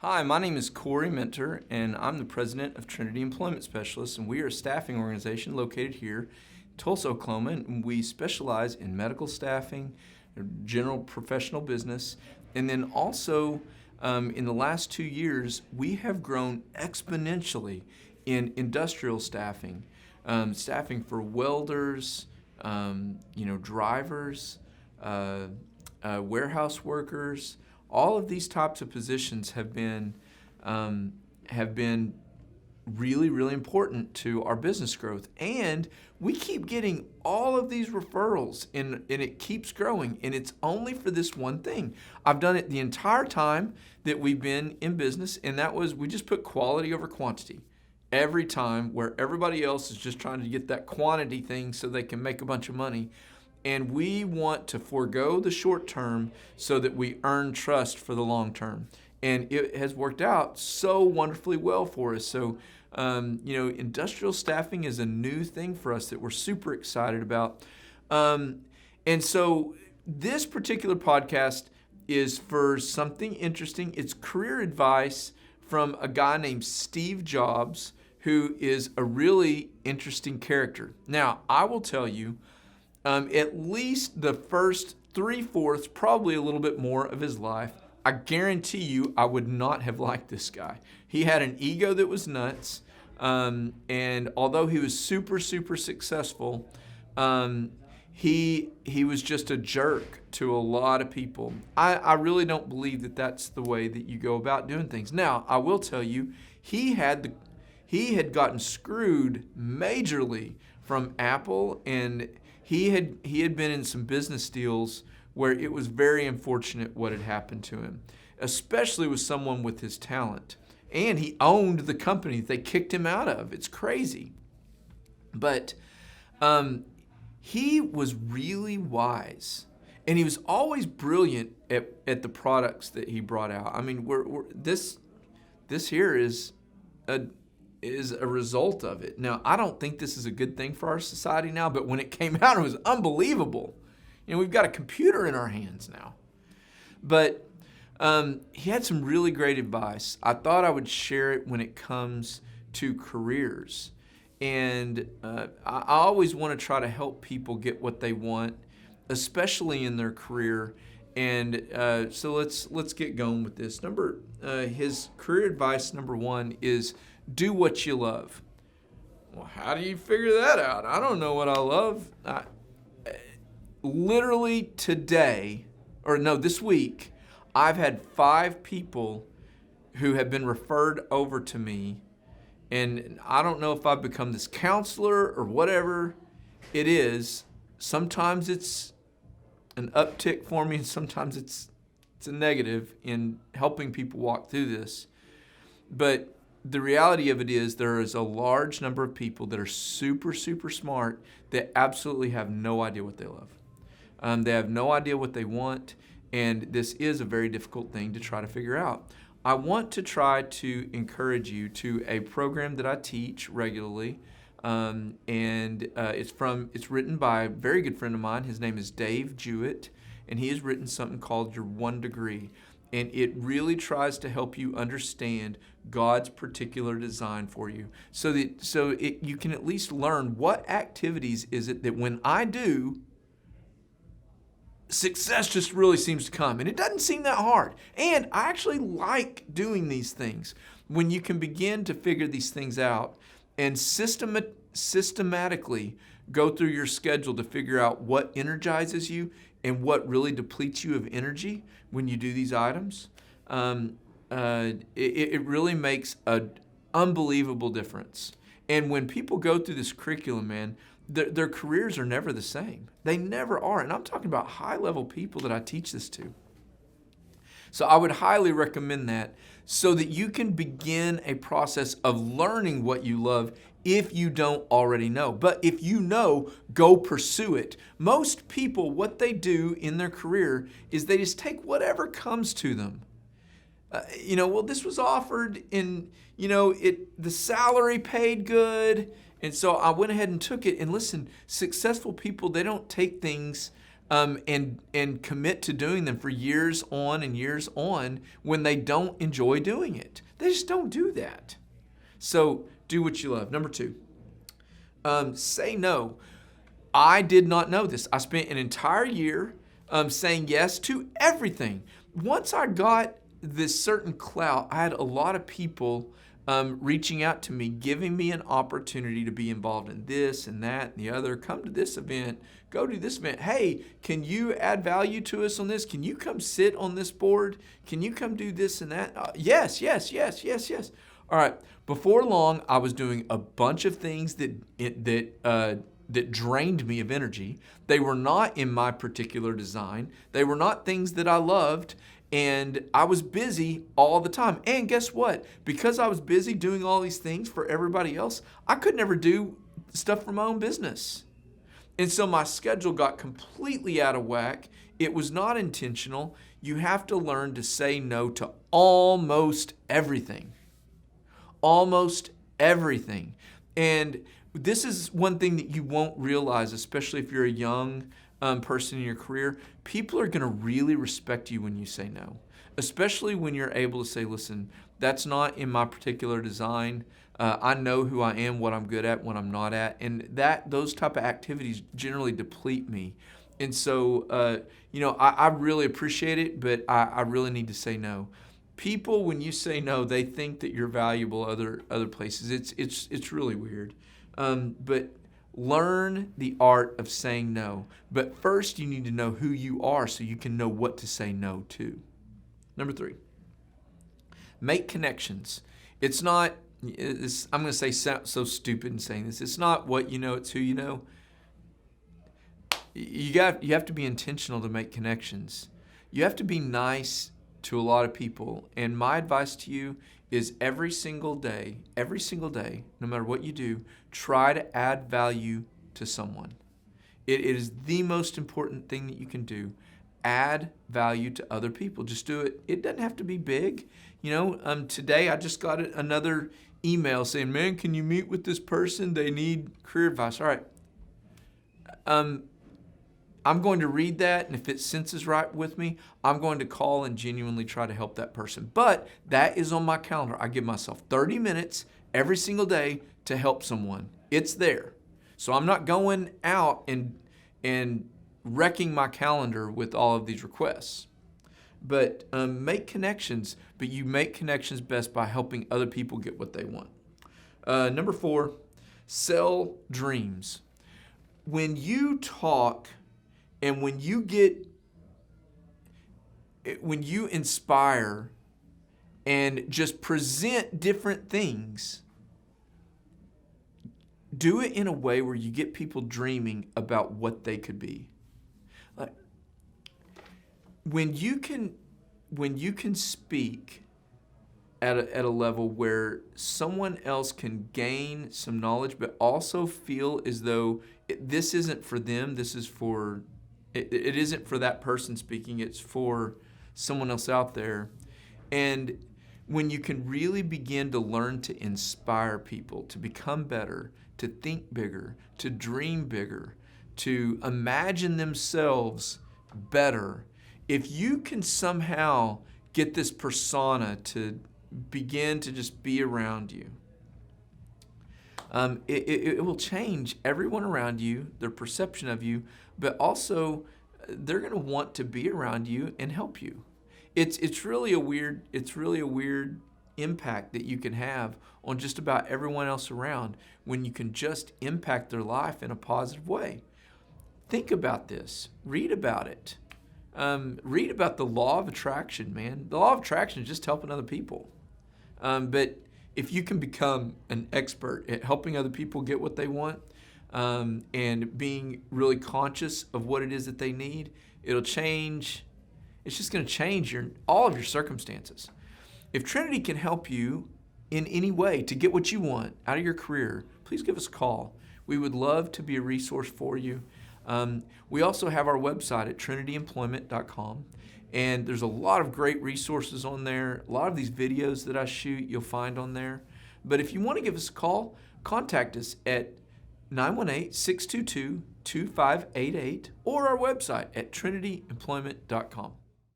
Hi, my name is Corey Mentor, and I'm the president of Trinity Employment Specialists, and we are a staffing organization located here in Tulsa, Oklahoma, and we specialize in medical staffing, general professional business, and then also in the last 2 years, we have grown exponentially in industrial staffing, staffing for welders, drivers, warehouse workers. All of these types of positions have been really, really important to our business growth. And we keep getting all of these referrals, and it keeps growing. And it's only for this one thing. I've done it the entire time that we've been in business, and that was we just put quality over quantity. Every time, where everybody else is just trying to get that quantity thing so they can make a bunch of money. And we want to forego the short term so that we earn trust for the long term. And it has worked out so wonderfully well for us. So, industrial staffing is a new thing for us that we're super excited about. And so this particular podcast is for something interesting. It's career advice from a guy named Steve Jobs, who is a really interesting character. Now, I will tell you, at least the first 3/4, probably a little bit more of his life, I guarantee you I would not have liked this guy. He had an ego that was nuts, and although he was super, super successful, he was just a jerk to a lot of people. I really don't believe that that's the way that you go about doing things. Now, I will tell you, he had gotten screwed majorly from Apple, and he had been in some business deals where it was very unfortunate what had happened to him, especially with someone with his talent. And he owned the company that they kicked him out of. It's crazy. But he was really wise, and he was always brilliant at the products that he brought out. I mean, this here is a result of it. Now, I don't think this is a good thing for our society now, but when it came out, it was unbelievable. We've got a computer in our hands now. But he had some really great advice. I thought I would share it when it comes to careers. And I always want to try to help people get what they want, especially in their career. And so let's get going with this. His career advice, number one, is do what you love. Well, how do you figure that out? I don't know what I love. Literally this week, I've had 5 people who have been referred over to me, and I don't know if I've become this counselor or whatever it is. Sometimes it's an uptick for me, and sometimes it's a negative in helping people walk through this. But the reality of it is there is a large number of people that are super, super smart that absolutely have no idea what they love. They have no idea what they want, and this is a very difficult thing to try to figure out. I want to try to encourage you to a program that I teach regularly, and it's written by a very good friend of mine. His name is Dave Jewett, and he has written something called Your One Degree. And it really tries to help you understand God's particular design for you so you can at least learn what activities is it that when I do, success just really seems to come. And it doesn't seem that hard. And I actually like doing these things when you can begin to figure these things out and systematically go through your schedule to figure out what energizes you and what really depletes you of energy when you do these items. It really makes an unbelievable difference. And when people go through this curriculum, man, their careers are never the same. They never are. And I'm talking about high-level people that I teach this to. So I would highly recommend that so that you can begin a process of learning what you love if you don't already know. But if you know, go pursue it. Most people, what they do in their career is they just take whatever comes to them. This was offered in, the salary paid good. And so I went ahead and took it. And listen, successful people, they don't take things and commit to doing them for years on and years on when they don't enjoy doing it. They just don't do that. So do what you love. Number 2, say no. I did not know this. I spent an entire year saying yes to everything. Once I got this certain clout, I had a lot of people reaching out to me, giving me an opportunity to be involved in this and that and the other. Come to this event, go to this event. Hey, can you add value to us on this? Can you come sit on this board? Can you come do this and that? Yes. All right. Before long, I was doing a bunch of things that drained me of energy. They were not in my particular design. They were not things that I loved. And I was busy all the time. And guess what? Because I was busy doing all these things for everybody else, I could never do stuff for my own business. And so my schedule got completely out of whack. It was not intentional. You have to learn to say no to almost everything. Almost everything. And this is one thing that you won't realize, especially if you're a young person in your career. People are going to really respect you when you say no, especially when you're able to say, listen, that's not in my particular design. I know who I am, what I'm good at, what I'm not at. And those type of activities generally deplete me. And so, I really appreciate it, but I really need to say no. People, when you say no, they think that you're valuable other places. It's really weird. But learn the art of saying no. But first, you need to know who you are so you can know what to say no to. Number 3, make connections. I'm going to say so stupid in saying this. It's not what you know, it's who you know. You have to be intentional to make connections. You have to be nice to a lot of people. And my advice to you is every single day, no matter what you do, try to add value to someone. It is the most important thing that you can do. Add value to other people. Just do it. It doesn't have to be big. Today I just got another email saying, man, can you meet with this person? They need career advice. All right. I'm going to read that, and if it senses right with me, I'm going to call and genuinely try to help that person. But that is on my calendar. I give myself 30 minutes every single day to help someone. It's there. So I'm not going out and wrecking my calendar with all of these requests. But make connections, but you make connections best by helping other people get what they want. Number 4, sell dreams. When you talk and when you inspire and just present different things, do it in a way where you get people dreaming about what they could be. Like, when you can speak at a level where someone else can gain some knowledge, but also feel as though this isn't for them, this is for it isn't for that person speaking, it's for someone else out there. And when you can really begin to learn to inspire people to become better, to think bigger, to dream bigger, to imagine themselves better, if you can somehow get this persona to begin to just be around you, it will change everyone around you, their perception of you, but also they're going to want to be around you and help you. It's really a weird impact that you can have on just about everyone else around when you can just impact their life in a positive way. Think about this. Read about it. Read about the law of attraction, man. The law of attraction is just helping other people. But if you can become an expert at helping other people get what they want, and being really conscious of what it is that they need, it'll change. It's just going to change all of your circumstances. If Trinity can help you in any way to get what you want out of your career, please give us a call. We would love to be a resource for you. We also have our website at trinityemployment.com, and there's a lot of great resources on there. A lot of these videos that I shoot, you'll find on there. But if you want to give us a call, contact us at 918-622-0000. 888-2588 or our website at trinityemployment.com.